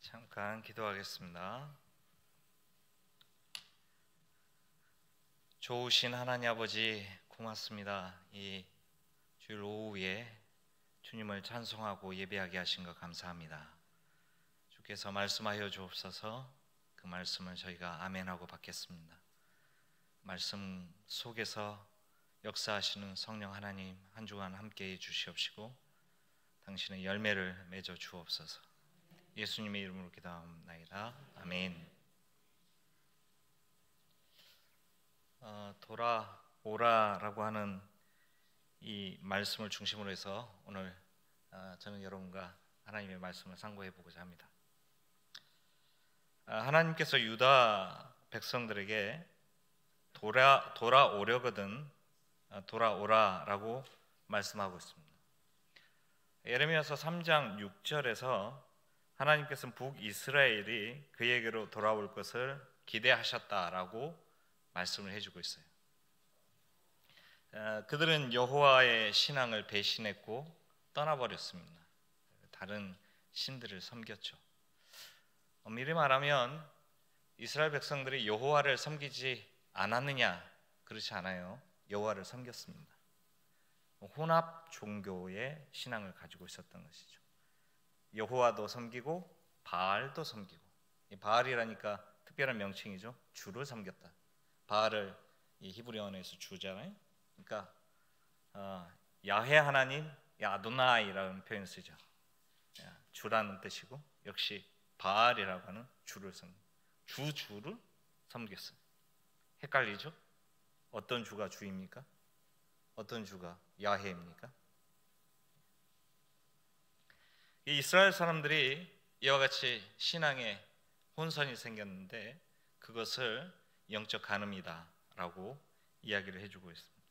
잠깐 기도하겠습니다. 좋으신 하나님 아버지 고맙습니다. 이 주일 오후에 주님을 찬송하고 예배하게 하신 것 감사합니다. 주께서 말씀하여 주옵소서. 그 말씀을 저희가 아멘하고 받겠습니다. 말씀 속에서 역사하시는 성령 하나님 한 주간 함께해 주시옵시고 당신의 열매를 맺어 주옵소서. 예수님의 이름으로 기도합니다. 아멘. 돌아오라라고 하는 이 말씀을 중심으로 해서 오늘 저는 여러분과 하나님의 말씀을 상고해 보고자 합니다. 하나님께서 유다 백성들에게 돌아오려거든 돌아오라라고 말씀하고 있습니다. 예레미야서 3장 6절에서 하나님께서는 북이스라엘이 그에게로 돌아올 것을 기대하셨다라고 말씀을 해주고 있어요. 그들은 여호와의 신앙을 배신했고 떠나버렸습니다. 다른 신들을 섬겼죠. 엄밀히 말하면 이스라엘 백성들이 여호와를 섬기지 않았느냐? 그렇지 않아요. 여호와를 섬겼습니다. 혼합 종교의 신앙을 가지고 있었던 것이죠. 여호와도 섬기고 바알도 섬기고, 바알이라니까 특별한 명칭이죠. 주를 섬겼다. 바알을 이 히브리 언어에서 주잖아요. 그러니까 야훼 하나님, 아도나이라는 표현을 쓰죠. 주라는 뜻이고 역시 바알이라고 하는 주를 주를 섬겼어요. 헷갈리죠? 어떤 주가 주입니까? 어떤 주가 야훼입니까? 이 이스라엘 사람들이 이와 같이 신앙에 혼선이 생겼는데 그것을 영적 간음이다라고 이야기를 해주고 있습니다.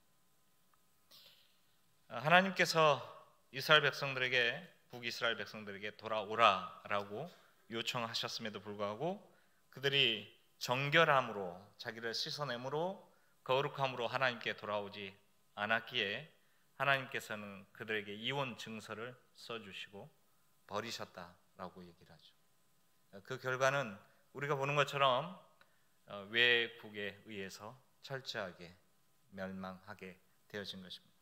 하나님께서 이스라엘 백성들에게 북이스라엘 백성들에게 돌아오라라고 요청하셨음에도 불구하고 그들이 정결함으로 자기를 씻어내므로 거룩함으로 하나님께 돌아오지 않았기에 하나님께서는 그들에게 이혼 증서를 써주시고 버리셨다라고 얘기를 하죠. 그 결과는 우리가 보는 것처럼 외국에 의해서 철저하게 멸망하게 되어진 것입니다.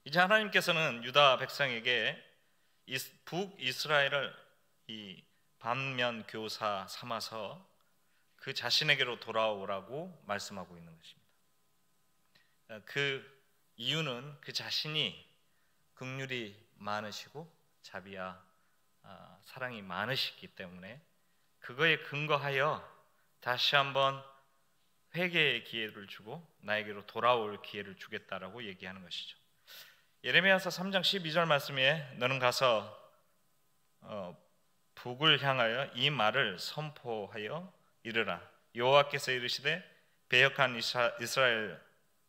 이제 하나님께서는 유다 백성에게 북이스라엘을 이 반면 교사 삼아서 그 자신에게로 돌아오라고 말씀하고 있는 것입니다. 그 이유는 그 자신이 긍휼이 많으시고 자비와 사랑이 많으시기 때문에 그거에 근거하여 다시 한번 회개의 기회를 주고 나에게로 돌아올 기회를 주겠다라고 얘기하는 것이죠. 예레미야서 3장 12절 말씀에 너는 가서 북을 향하여 이 말을 선포하여 이르라. 여호와께서 이르시되 배역한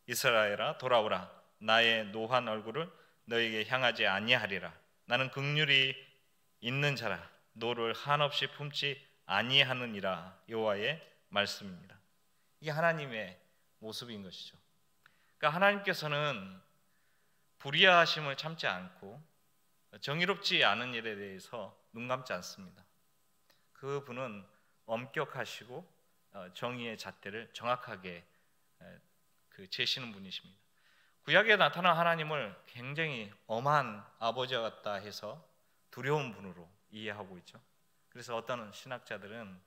이스라엘아 돌아오라. 나의 노한 얼굴을 너에게 향하지 아니하리라. 나는 긍휼이 있는 자라 너를 한없이 품지 아니하느니라. 여호와의 말씀입니다. 이게 하나님의 모습인 것이죠. 그러니까 하나님께서는 불의하심을 참지 않고 정의롭지 않은 일에 대해서 눈 감지 않습니다. 그분은 엄격하시고 정의의 잣대를 정확하게 재시는 분이십니다. 구약에 나타난 하나님을 굉장히 엄한 아버지와 같다 해서 두려운 분으로 이해하고 있죠. 그래서 어떤 신학자들은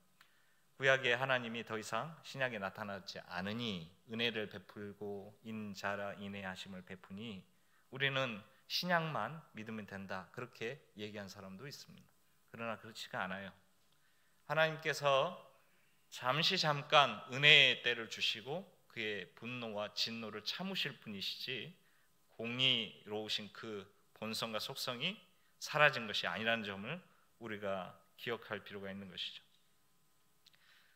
구약의 하나님이 더 이상 신약에 나타나지 않으니 은혜를 베풀고 인자라 인애하심을 베푸니 우리는 신약만 믿으면 된다, 그렇게 얘기한 사람도 있습니다. 그러나 그렇지가 않아요. 하나님께서 잠깐 은혜의 때를 주시고 그의 분노와 진노를 참으실 분이시지 공의로우신 그 본성과 속성이 사라진 것이 아니라는 점을 우리가 기억할 필요가 있는 것이죠.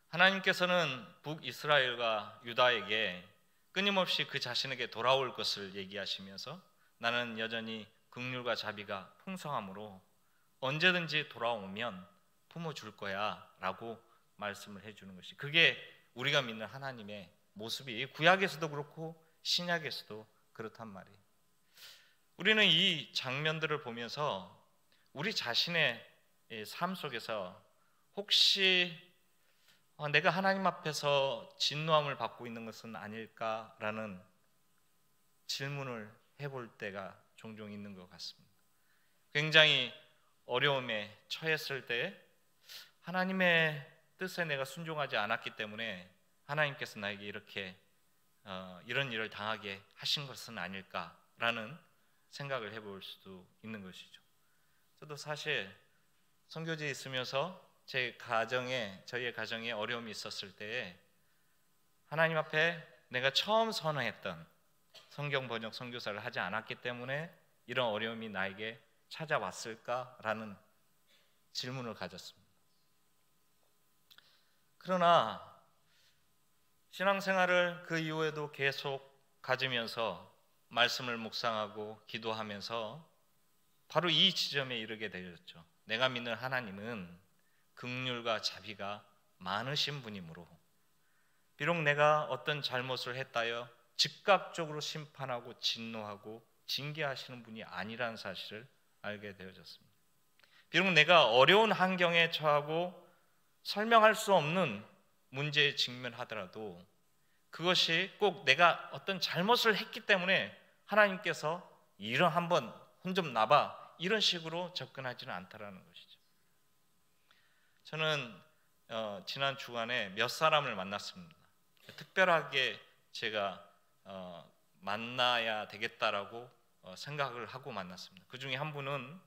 하나님께서는 북이스라엘과 유다에게 끊임없이 그 자신에게 돌아올 것을 얘기하시면서 나는 여전히 긍휼과 자비가 풍성함으로 언제든지 돌아오면 품어줄 거야 라고 말씀을 해주는 것이, 그게 우리가 믿는 하나님의 모습이 구약에서도 그렇고 신약에서도 그렇단 말이에요. 우리는 이 장면들을 보면서 우리 자신의 삶 속에서 혹시 내가 하나님 앞에서 진노함을 받고 있는 것은 아닐까라는 질문을 해볼 때가 종종 있는 것 같습니다. 굉장히 어려움에 처했을 때 하나님의 뜻에 내가 순종하지 않았기 때문에 하나님께서 나에게 이렇게 이런 일을 당하게 하신 것은 아닐까라는 생각을 해볼 수도 있는 것이죠. 저도 사실 선교지에 있으면서 저희의 가정에 어려움이 있었을 때에 하나님 앞에 내가 처음 선언했던 성경 번역 선교사를 하지 않았기 때문에 이런 어려움이 나에게 찾아왔을까라는 질문을 가졌습니다. 그러나 신앙생활을 그 이후에도 계속 가지면서 말씀을 묵상하고 기도하면서 바로 이 지점에 이르게 되었죠. 내가 믿는 하나님은 긍휼과 자비가 많으신 분이므로 비록 내가 어떤 잘못을 했다여 즉각적으로 심판하고 진노하고 징계하시는 분이 아니라는 사실을 알게 되어졌습니다. 비록 내가 어려운 환경에 처하고 설명할 수 없는 문제에 직면하더라도 그것이 꼭 내가 어떤 잘못을 했기 때문에 하나님께서 이런 한번 혼 좀 나봐 이런 식으로 접근하지는 않다라는 것이죠. 저는 지난 주간에 몇 사람을 만났습니다. 특별하게 제가 만나야 되겠다라고 생각을 하고 만났습니다. 그 중에 한 분은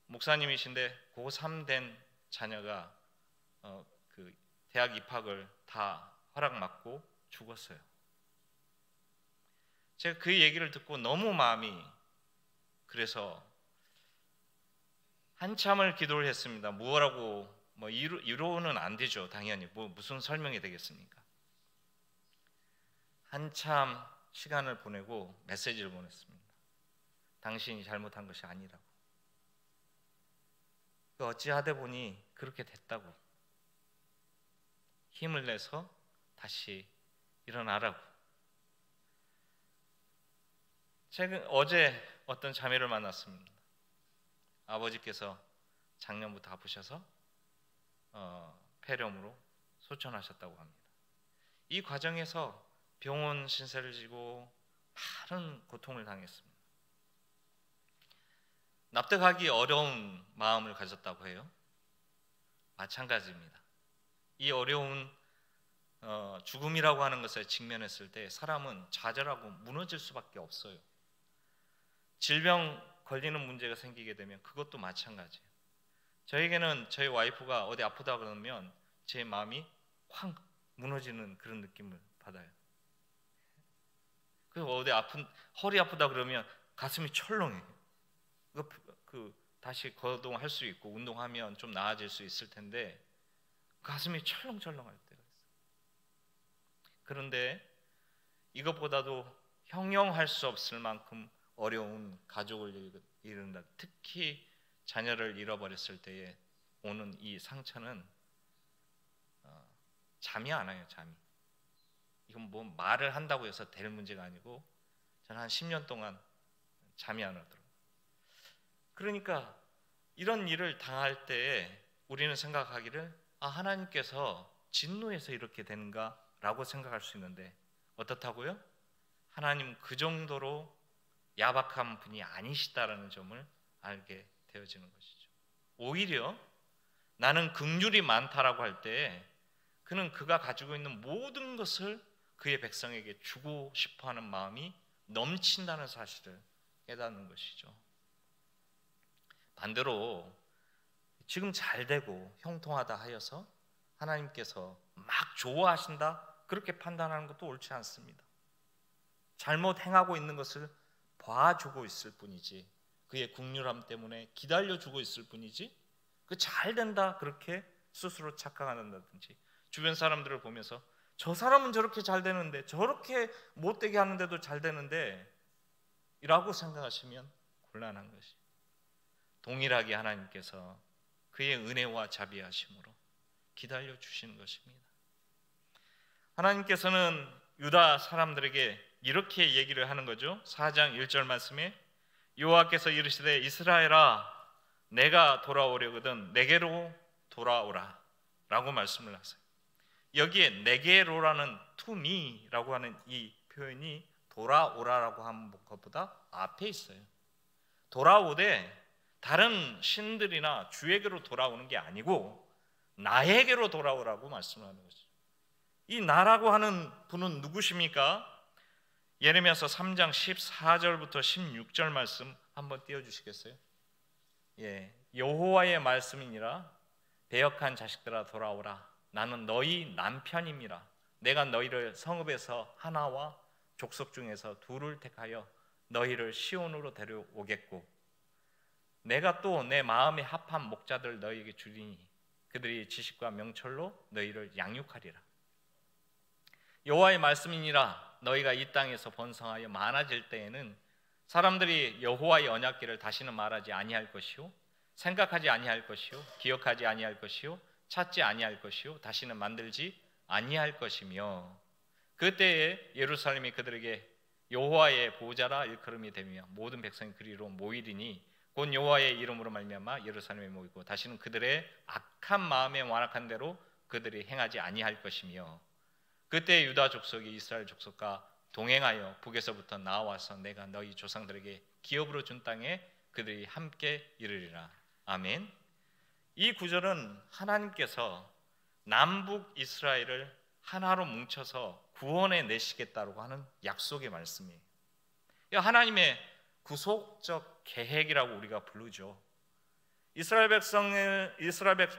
목사님이신데 고3 된 자녀가 그 대학 입학을 다 허락받고 죽었어요. 제가 그 얘기를 듣고 너무 마음이 그래서 한참을 기도를 했습니다. 뭐라고 이루어는 안 되죠. 당연히 무슨 설명이 되겠습니까? 한참 시간을 보내고 메시지를 보냈습니다. 당신이 잘못한 것이 아니라고. 어찌하다 보니 그렇게 됐다고. 힘을 내서 다시 일어나라고. 어제 어떤 자매를 만났습니다. 아버지께서 작년부터 아프셔서 폐렴으로 소천하셨다고 합니다. 이 과정에서 병원 신세를 지고 많은 고통을 당했습니다. 납득하기 어려운 마음을 가졌다고 해요. 마찬가지입니다. 이 어려운 죽음이라고 하는 것에 직면했을 때 사람은 좌절하고 무너질 수밖에 없어요. 질병 걸리는 문제가 생기게 되면 그것도 마찬가지예요. 저에게는 저희 와이프가 어디 아프다 그러면 제 마음이 확 무너지는 그런 느낌을 받아요. 그리고 어디 허리 아프다 그러면 가슴이 철렁해요. 다시 거동할 수 있고 운동하면 좀 나아질 수 있을 텐데 가슴이 철렁철렁할 때가 있어요. 그런데 이것보다도 형용할 수 없을 만큼 어려운 가족을 잃는다. 특히 자녀를 잃어버렸을 때에 오는 이 상처는 잠이 안 와요. 잠이. 이건 뭐 말을 한다고 해서 될 문제가 아니고 저는 한 10년 동안 잠이 안 오더라고요. 그러니까 이런 일을 당할 때에 우리는 생각하기를 하나님께서 진노해서 이렇게 되는가라고 생각할 수 있는데 어떻다고요? 하나님 그 정도로 야박한 분이 아니시다라는 점을 알게 되어지는 것이죠. 오히려 나는 긍휼이 많다라고 할 때 그는 그가 가지고 있는 모든 것을 그의 백성에게 주고 싶어하는 마음이 넘친다는 사실을 깨닫는 것이죠. 반대로 지금 잘 되고 형통하다 하여서 하나님께서 막 좋아하신다 그렇게 판단하는 것도 옳지 않습니다. 잘못 행하고 있는 것을 봐주고 있을 뿐이지 그의 긍휼함 때문에 기다려주고 있을 뿐이지 그 잘 된다 그렇게 스스로 착각한다든지 주변 사람들을 보면서 저 사람은 저렇게 잘 되는데 저렇게 못되게 하는데도 잘 되는데 이라고 생각하시면 곤란한 것이 동일하게 하나님께서 그의 은혜와 자비하심으로 기다려 주시는 것입니다. 하나님께서는 유다 사람들에게 이렇게 얘기를 하는 거죠. 4장 1절 말씀에 여호와께서 이르시되 이스라엘아 내가 돌아오려거든 내게로 돌아오라 라고 말씀을 하세요. 여기에 내게로라는 to me라고 하는 이 표현이 돌아오라라고 하는 것보다 앞에 있어요. 돌아오되 다른 신들이나 주에게로 돌아오는 게 아니고 나에게로 돌아오라고 말씀하는 거죠. 이 나라고 하는 분은 누구십니까? 예레미야서 3장 14절부터 16절 말씀 한번 띄워주시겠어요? 여호와의 말씀이니라. 배역한 자식들아 돌아오라. 나는 너희 남편임이라. 내가 너희를 성읍에서 하나와 족속 중에서 둘을 택하여 너희를 시온으로 데려오겠고 내가 또 내 마음에 합한 목자들 너희에게 주리니 그들이 지식과 명철로 너희를 양육하리라. 여호와의 말씀이니라. 너희가 이 땅에서 번성하여 많아질 때에는 사람들이 여호와의 언약궤를 다시는 말하지 아니할 것이요 생각하지 아니할 것이요 기억하지 아니할 것이요 찾지 아니할 것이요 다시는 만들지 아니할 것이며 그때에 예루살렘이 그들에게 여호와의 보좌라 일컬음이 되며 모든 백성이 그리로 모이리니 곧 여호와의 이름으로 말미암아 예루살렘에 모이고 다시는 그들의 악한 마음에 완악한 대로 그들이 행하지 아니할 것이며 그때 유다 족속이 이스라엘 족속과 동행하여 북에서부터 나와서 내가 너희 조상들에게 기업으로 준 땅에 그들이 함께 이르리라. 아멘. 이 구절은 하나님께서 남북 이스라엘을 하나로 뭉쳐서 구원해 내시겠다고 하는 약속의 말씀이에요. 하나님의 구속적 계획이라고 우리가 부르죠.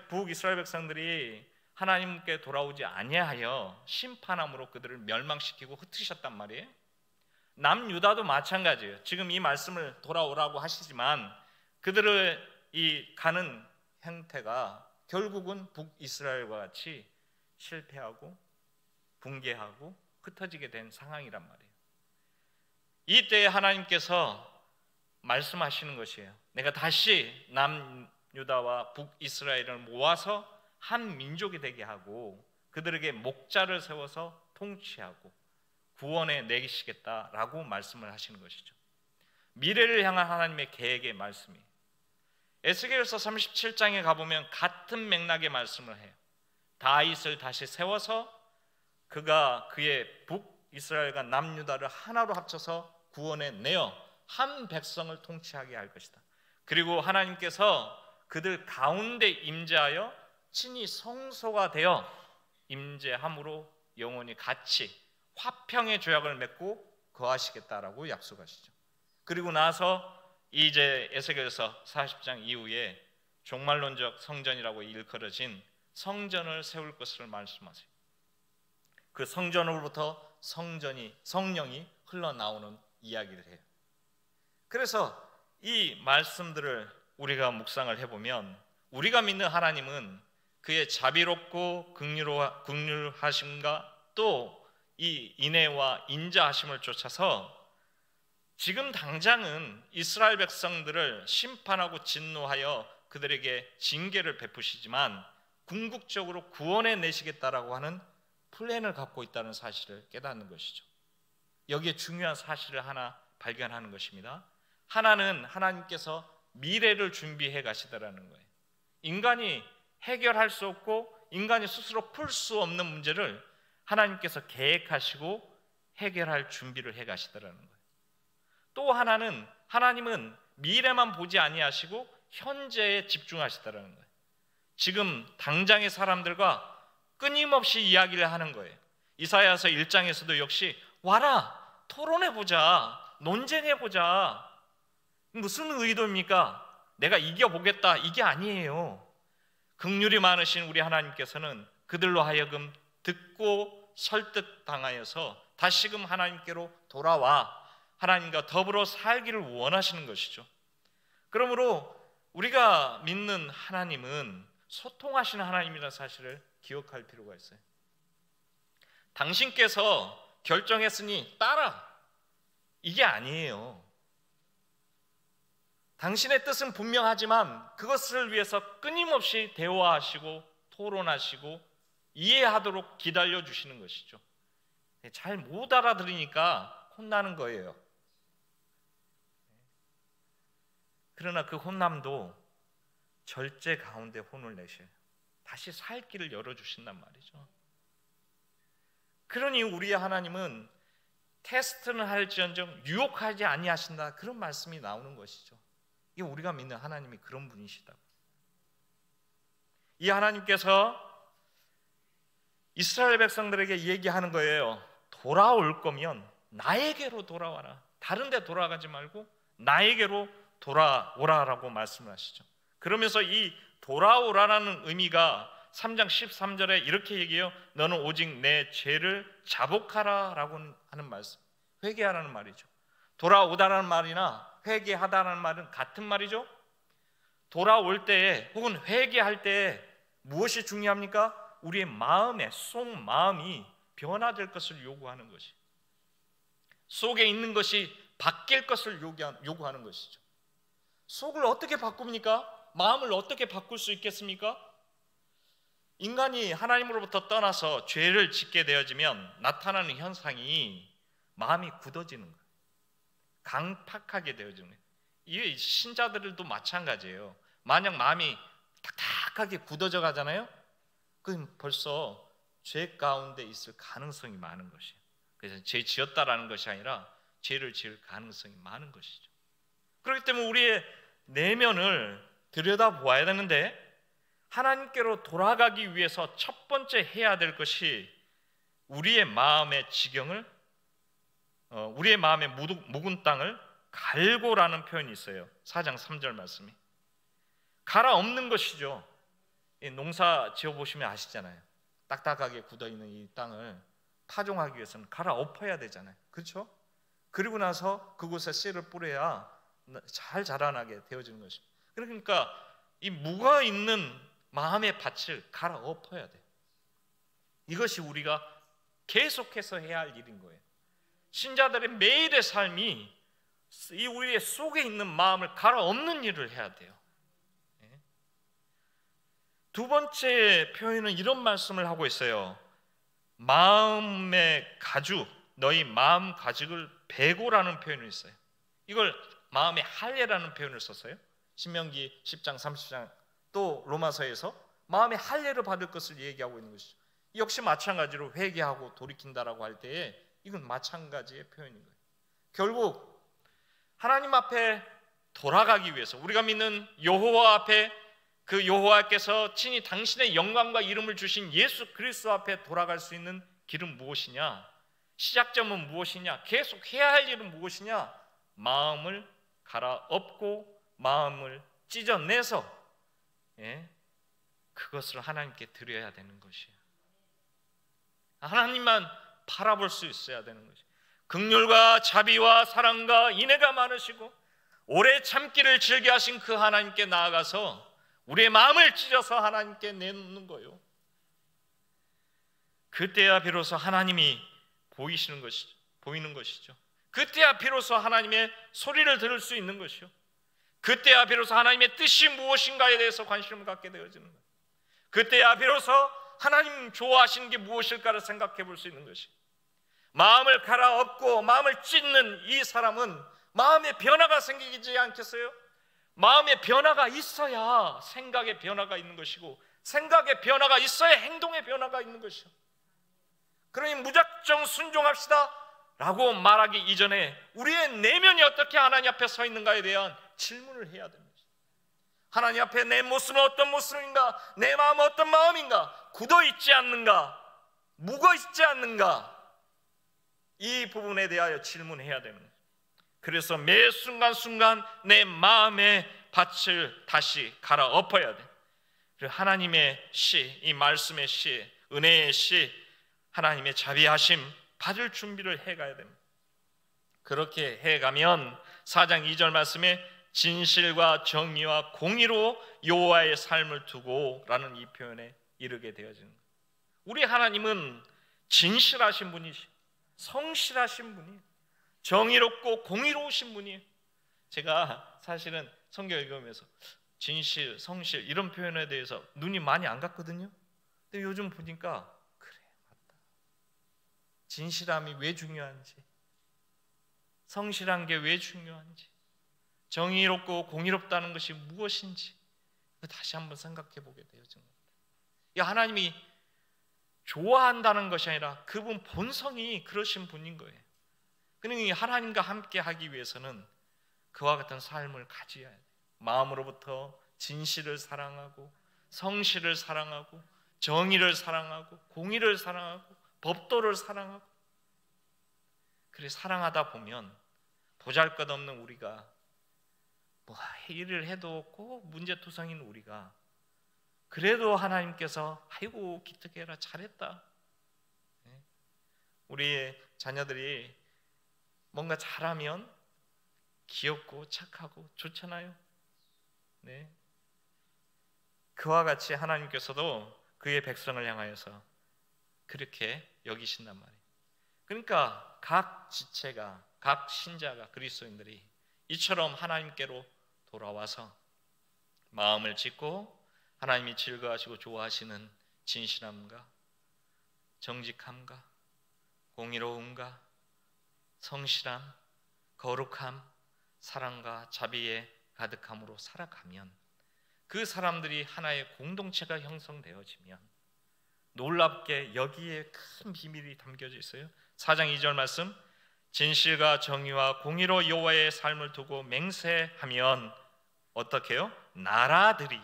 북이스라엘 백성들이 하나님께 돌아오지 아니하여 심판함으로 그들을 멸망시키고 흩으셨단 말이에요. 남유다도 마찬가지예요. 지금 이 말씀을 돌아오라고 하시지만 그들을 이 가는 형태가 결국은 북이스라엘과 같이 실패하고 붕괴하고 흩어지게 된 상황이란 말이에요. 이때 하나님께서 말씀하시는 것이에요. 내가 다시 남유다와 북이스라엘을 모아서 한 민족이 되게 하고 그들에게 목자를 세워서 통치하고 구원해 내시겠다라고 말씀을 하시는 것이죠. 미래를 향한 하나님의 계획의 말씀이에요. 에스겔서 37장에 가보면 같은 맥락의 말씀을 해요. 다윗을 다시 세워서 그가 그의 북이스라엘과 남유다를 하나로 합쳐서 구원해 내어 한 백성을 통치하게 할 것이다. 그리고 하나님께서 그들 가운데 임재하여 친히 성소가 되어 임재함으로 영원히 같이 화평의 조약을 맺고 거하시겠다라고 약속하시죠. 그리고 나서 이제 에스겔서 40장 이후에 종말론적 성전이라고 일컬어진 성전을 세울 것을 말씀하세요. 그 성전으로부터 성령이 흘러나오는 이야기를 해요. 그래서 이 말씀들을 우리가 묵상을 해보면 우리가 믿는 하나님은 그의 자비롭고 긍휼하심과 또 이 인애와 인자하심을 쫓아서 지금 당장은 이스라엘 백성들을 심판하고 진노하여 그들에게 징계를 베푸시지만 궁극적으로 구원해 내시겠다라고 하는 플랜을 갖고 있다는 사실을 깨닫는 것이죠. 여기에 중요한 사실을 하나 발견하는 것입니다. 하나는 하나님께서 미래를 준비해 가시더라는 거예요. 인간이 해결할 수 없고 인간이 스스로 풀 수 없는 문제를 하나님께서 계획하시고 해결할 준비를 해 가시더라는 거예요. 또 하나는 하나님은 미래만 보지 아니하시고 현재에 집중하시더라는 거예요. 지금 당장의 사람들과 끊임없이 이야기를 하는 거예요. 이사야서 1장에서도 역시 와라 토론해보자 논쟁해보자. 무슨 의도입니까? 내가 이겨보겠다 이게 아니에요. 긍휼이 많으신 우리 하나님께서는 그들로 하여금 듣고 설득당하여서 다시금 하나님께로 돌아와 하나님과 더불어 살기를 원하시는 것이죠. 그러므로 우리가 믿는 하나님은 소통하시는 하나님이라는 사실을 기억할 필요가 있어요. 당신께서 결정했으니 따라 이게 아니에요. 당신의 뜻은 분명하지만 그것을 위해서 끊임없이 대화하시고 토론하시고 이해하도록 기다려주시는 것이죠. 잘 못 알아들으니까 혼나는 거예요. 그러나 그 혼남도 절제 가운데 혼을 내셔요. 다시 살 길을 열어주신단 말이죠. 그러니 우리의 하나님은 테스트는 할지언정 유혹하지 아니하신다, 그런 말씀이 나오는 것이죠. 이게 우리가 믿는 하나님이 그런 분이시다고. 이 하나님께서 이스라엘 백성들에게 얘기하는 거예요. 돌아올 거면 나에게로 돌아와라. 다른 데 돌아가지 말고 나에게로 돌아오라라고 말씀을 하시죠. 그러면서 이 돌아오라라는 의미가 3장 13절에 이렇게 얘기해요. 너는 오직 내 죄를 자복하라 라고 하는 말씀, 회개하라는 말이죠. 돌아오다라는 말이나 회개하다라는 말은 같은 말이죠. 돌아올 때에 혹은 회개할 때에 무엇이 중요합니까? 우리의 마음의 속마음이 변화될 것을 요구하는 것이, 속에 있는 것이 바뀔 것을 요구하는 것이죠. 속을 어떻게 바꿉니까? 마음을 어떻게 바꿀 수 있겠습니까? 인간이 하나님으로부터 떠나서 죄를 짓게 되어지면 나타나는 현상이 마음이 굳어지는 거예요. 강팍하게 되어지는 거예요. 이게 신자들도 마찬가지예요. 만약 마음이 탁탁하게 굳어져 가잖아요. 그럼 벌써 죄 가운데 있을 가능성이 많은 것이에요. 그래서 죄 지었다라는 것이 아니라 죄를 지을 가능성이 많은 것이죠. 그렇기 때문에 우리의 내면을 들여다보아야 되는데, 하나님께로 돌아가기 위해서 첫 번째 해야 될 것이 우리의 마음의 지경을, 우리의 마음의 묵은 땅을 갈고라는 표현이 있어요. 4장 3절 말씀이. 갈아엎는 것이죠. 농사 지어보시면 아시잖아요. 딱딱하게 굳어있는 이 땅을 파종하기 위해서는 갈아엎어야 되잖아요. 그렇죠? 그리고 나서 그곳에 씨를 뿌려야 잘 자라나게 되어지는 것입니다. 그러니까 이 묵어있는 마음의 밭을 갈아엎어야 돼요. 이것이 우리가 계속해서 해야 할 일인 거예요. 신자들의 매일의 삶이 이 우리의 속에 있는 마음을 갈아엎는 일을 해야 돼요. 두 번째 표현은 이런 말씀을 하고 있어요. 마음의 가죽, 너희 마음 가죽을 베고라는 표현이 있어요. 이걸 마음의 할례라는 표현을 썼어요. 신명기 10장 30장 또 로마서에서 마음의 할례를 받을 것을 얘기하고 있는 것이죠. 역시 마찬가지로 회개하고 돌이킨다라고 할 때에 이건 마찬가지의 표현인 거예요. 결국 하나님 앞에 돌아가기 위해서 우리가 믿는 여호와 앞에, 그 여호와께서 친히 당신의 영광과 이름을 주신 예수 그리스도 앞에 돌아갈 수 있는 길은 무엇이냐? 시작점은 무엇이냐? 계속 해야 할 일은 무엇이냐? 마음을 갈아엎고 마음을 찢어내서 그것을 하나님께 드려야 되는 것이에요. 하나님만 바라볼 수 있어야 되는 것이에요. 긍휼과 자비와 사랑과 인애가 많으시고 오래 참기를 즐겨하신 그 하나님께 나아가서 우리의 마음을 찢어서 하나님께 내놓는 거예요. 그때야 비로소 하나님이 보이는 것이죠. 그때야 비로소 하나님의 소리를 들을 수 있는 것이요. 그때야 비로소 하나님의 뜻이 무엇인가에 대해서 관심을 갖게 되어지는 거예요. 그때야 비로소 하나님 좋아하시는 게 무엇일까를 생각해 볼 수 있는 것이에요. 마음을 갈아엎고 마음을 찢는 이 사람은 마음의 변화가 생기지 않겠어요? 마음의 변화가 있어야 생각의 변화가 있는 것이고, 생각의 변화가 있어야 행동의 변화가 있는 것이요. 그러니 무작정 순종합시다 라고 말하기 이전에 우리의 내면이 어떻게 하나님 앞에 서 있는가에 대한 질문을 해야 됩니다. 하나님 앞에 내 모습은 어떤 모습인가? 내 마음은 어떤 마음인가? 굳어있지 않는가? 묵어있지 않는가? 이 부분에 대하여 질문해야 됩니다. 그래서 매 순간순간 내 마음의 밭을 다시 갈아엎어야 돼. 그리고 하나님의 씨, 이 말씀의 씨, 은혜의 씨, 하나님의 자비하심 받을 준비를 해가야 됩니다. 그렇게 해가면 4장 2절 말씀에 진실과 정의와 공의로 여호와의 삶을 두고 라는 이 표현에 이르게 되어지는 거예요. 우리 하나님은 진실하신 분이시, 성실하신 분이에요. 정의롭고 공의로우신 분이에요. 제가 사실은 성경 읽으면서 진실, 성실 이런 표현에 대해서 눈이 많이 안 갔거든요. 근데 요즘 보니까 그래, 맞다. 진실함이 왜 중요한지, 성실한 게 왜 중요한지, 정의롭고 공의롭다는 것이 무엇인지 다시 한번 생각해 보게 되어진 겁니다. 이 하나님이 좋아한다는 것이 아니라 그분 본성이 그러신 분인 거예요. 그러니 하나님과 함께 하기 위해서는 그와 같은 삶을 가져야 돼요. 마음으로부터 진실을 사랑하고 성실을 사랑하고 정의를 사랑하고 공의를 사랑하고 법도를 사랑하고, 그래 사랑하다 보면 보잘것없는 우리가 뭐 일을 해도 꼭 문제투성인 우리가 그래도 하나님께서 아이고 기특해라 잘했다. 우리의 자녀들이 뭔가 잘하면 귀엽고 착하고 좋잖아요. 네. 그와 같이 하나님께서도 그의 백성을 향하여서 그렇게 여기신단 말이에요. 그러니까 각 지체가, 각 신자가, 그리스도인들이 이처럼 하나님께로 돌아와서 마음을 짓고 하나님이 즐거워하시고 좋아하시는 진실함과 정직함과 공의로움과 성실함, 거룩함, 사랑과 자비에 가득함으로 살아가면 그 사람들이 하나의 공동체가 형성되어지면 놀랍게 여기에 큰 비밀이 담겨져 있어요. 4장 2절 말씀, 진실과 정의와 공의로 여호와의 삶을 두고 맹세하면 어떻게 해요? 나라들이,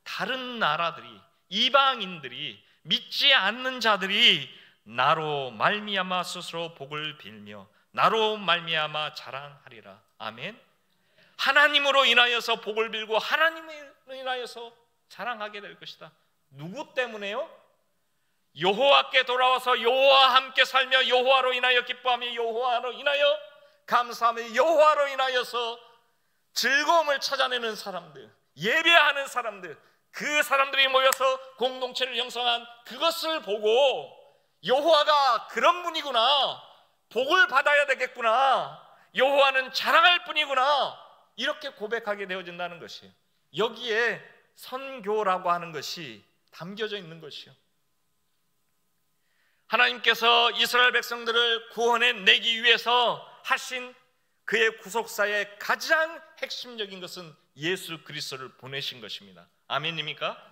다른 나라들이, 이방인들이, 믿지 않는 자들이 나로 말미암아 스스로 복을 빌며 나로 말미암아 자랑하리라. 아멘. 하나님으로 인하여서 복을 빌고 하나님으로 인하여서 자랑하게 될 것이다. 누구 때문에요? 여호와께 돌아와서 여호와와 함께 살며 여호와로 인하여 기뻐하며 여호와로 인하여 감사하며 여호와로 인하여서 즐거움을 찾아내는 사람들, 예배하는 사람들, 그 사람들이 모여서 공동체를 형성한 그것을 보고 여호와가 그런 분이구나, 복을 받아야 되겠구나, 여호와는 자랑할 분이구나, 이렇게 고백하게 되어진다는 것이에요. 여기에 선교라고 하는 것이 담겨져 있는 것이요. 하나님께서 이스라엘 백성들을 구원해 내기 위해서 하신 그의 구속사의 가장 핵심적인 것은 예수 그리스도를 보내신 것입니다. 아멘입니까?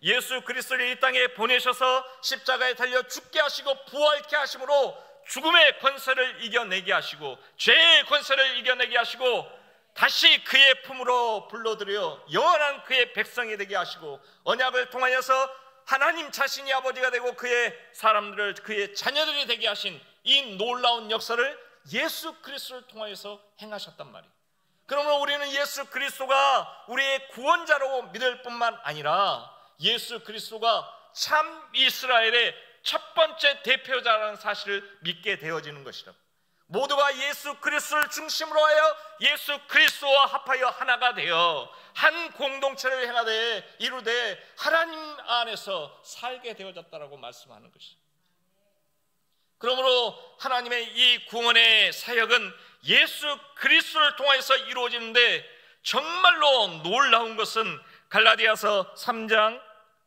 예수 그리스도를 이 땅에 보내셔서 십자가에 달려 죽게 하시고 부활케 하심으로 죽음의 권세를 이겨내게 하시고 죄의 권세를 이겨내게 하시고 다시 그의 품으로 불러들여 영원한 그의 백성이 되게 하시고 언약을 통하여서 하나님 자신이 아버지가 되고 그의 사람들을 그의 자녀들이 되게 하신 이 놀라운 역사를 예수 그리스도를 통하여서 행하셨단 말이에요. 그러므로 우리는 예수 그리스도가 우리의 구원자로 믿을 뿐만 아니라 예수 그리스도가 참 이스라엘의 첫 번째 대표자라는 사실을 믿게 되어지는 것이라고. 모두가 예수 그리스도를 중심으로 하여 예수 그리스도와 합하여 하나가 되어 한 공동체를 행하되 이루되 하나님 안에서 살게 되어졌다라고 말씀하는 것이죠. 그러므로 하나님의 이 구원의 사역은 예수 그리스도를 통해서 이루어지는데 정말로 놀라운 것은 갈라디아서 3장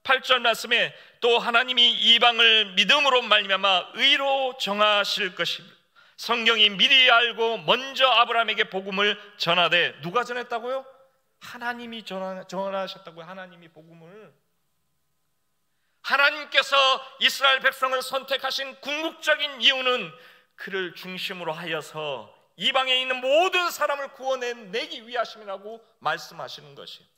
8절 말씀에 또 하나님이 이방을 믿음으로 말미암아 의로 정하실 것입니다. 성경이 미리 알고 먼저 아브라함에게 복음을 전하되 누가 전했다고요? 하나님이 전하셨다고요. 하나님이 복음을. 하나님께서 이스라엘 백성을 선택하신 궁극적인 이유는 그를 중심으로 하여서 이방에 있는 모든 사람을 구원해내기 위하심이라고 말씀하시는 것이에요.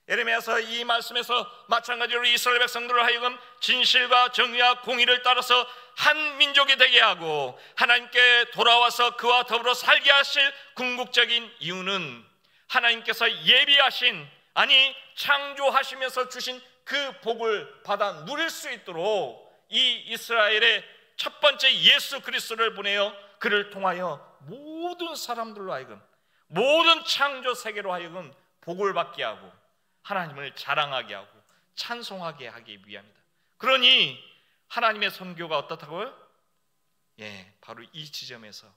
예레미야서 이 말씀에서 마찬가지로 이스라엘 백성들을 하여금 진실과 정의와 공의를 따라서 한 민족이 되게 하고 하나님께 돌아와서 그와 더불어 살게 하실 궁극적인 이유는 하나님께서 예비하신, 아니 창조하시면서 주신 그 복을 받아 누릴 수 있도록 이 이스라엘의 첫 번째 예수 그리스도를 보내어 그를 통하여 모든 사람들로 하여금, 모든 창조 세계로 하여금 복을 받게 하고 하나님을 자랑하게 하고 찬송하게 하기 위함이다. 그러니 하나님의 선교가 어떻다고요? 바로 이 지점에서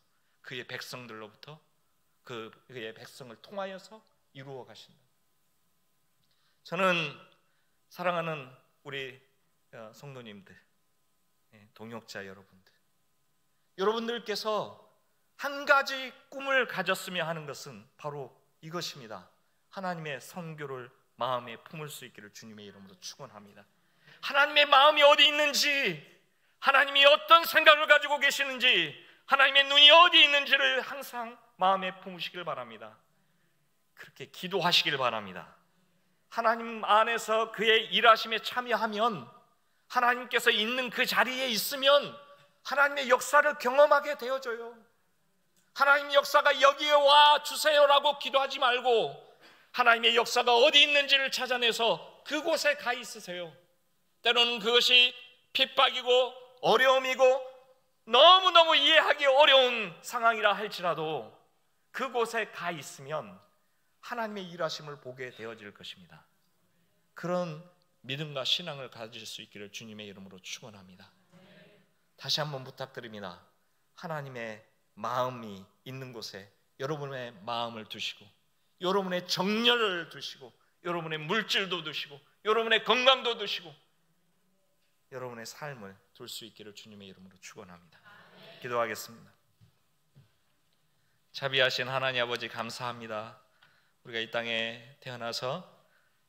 그의 백성들로부터 그의 백성을 통하여서 이루어 가신다. 저는 사랑하는 우리 성도님들, 동역자 여러분들께서 한 가지 꿈을 가졌으면 하는 것은 바로 이것입니다. 하나님의 선교를 마음에 품을 수 있기를 주님의 이름으로 축원합니다. 하나님의 마음이 어디 있는지, 하나님이 어떤 생각을 가지고 계시는지, 하나님의 눈이 어디 있는지를 항상 마음에 품으시길 바랍니다. 그렇게 기도하시길 바랍니다. 하나님 안에서 그의 일하심에 참여하면, 하나님께서 있는 그 자리에 있으면 하나님의 역사를 경험하게 되어져요. 하나님의 역사가 여기에 와 주세요라고 기도하지 말고 하나님의 역사가 어디 있는지를 찾아내서 그곳에 가 있으세요. 때로는 그것이 핍박이고 어려움이고 너무너무 이해하기 어려운 상황이라 할지라도 그곳에 가 있으면 하나님의 일하심을 보게 되어질 것입니다. 그런 믿음과 신앙을 가질 수 있기를 주님의 이름으로 축원합니다. 다시 한번 부탁드립니다. 하나님의 마음이 있는 곳에 여러분의 마음을 두시고, 여러분의 정열을 두시고, 여러분의 물질도 두시고, 여러분의 건강도 두시고, 여러분의 삶을 둘 수 있기를 주님의 이름으로 축원합니다. 기도하겠습니다. 자비하신 하나님 아버지, 감사합니다. 우리가 이 땅에 태어나서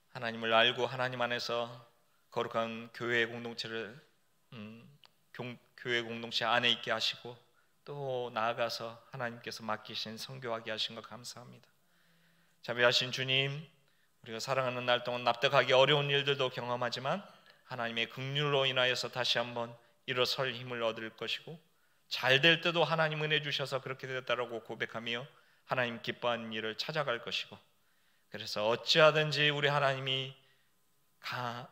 하나님을 알고 하나님 안에서 거룩한 교회 공동체를 교회 공동체 안에 있게 하시고, 또 나아가서 하나님께서 맡기신 선교하게 하신 것 감사합니다. 자비하신 주님, 우리가 살아가는 날 동안 납득하기 어려운 일들도 경험하지만 하나님의 긍휼로 인하여서 다시 한번 일어설 힘을 얻을 것이고, 잘 될 때도 하나님 은혜 주셔서 그렇게 됐다라고 고백하며 하나님 기뻐하는 일을 찾아갈 것이고, 그래서 어찌하든지 우리 하나님이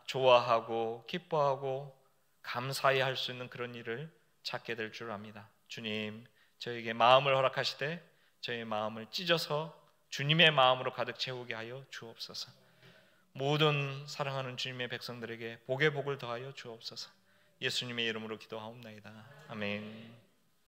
좋아하고 기뻐하고 감사히 할 수 있는 그런 일을 찾게 될 줄 압니다. 주님, 저에게 마음을 허락하시되 저의 마음을 찢어서 주님의 마음으로 가득 채우게 하여 주옵소서. 모든 사랑하는 주님의 백성들에게 복의 복을 더하여 주옵소서. 예수님의 이름으로 기도하옵나이다. 아멘.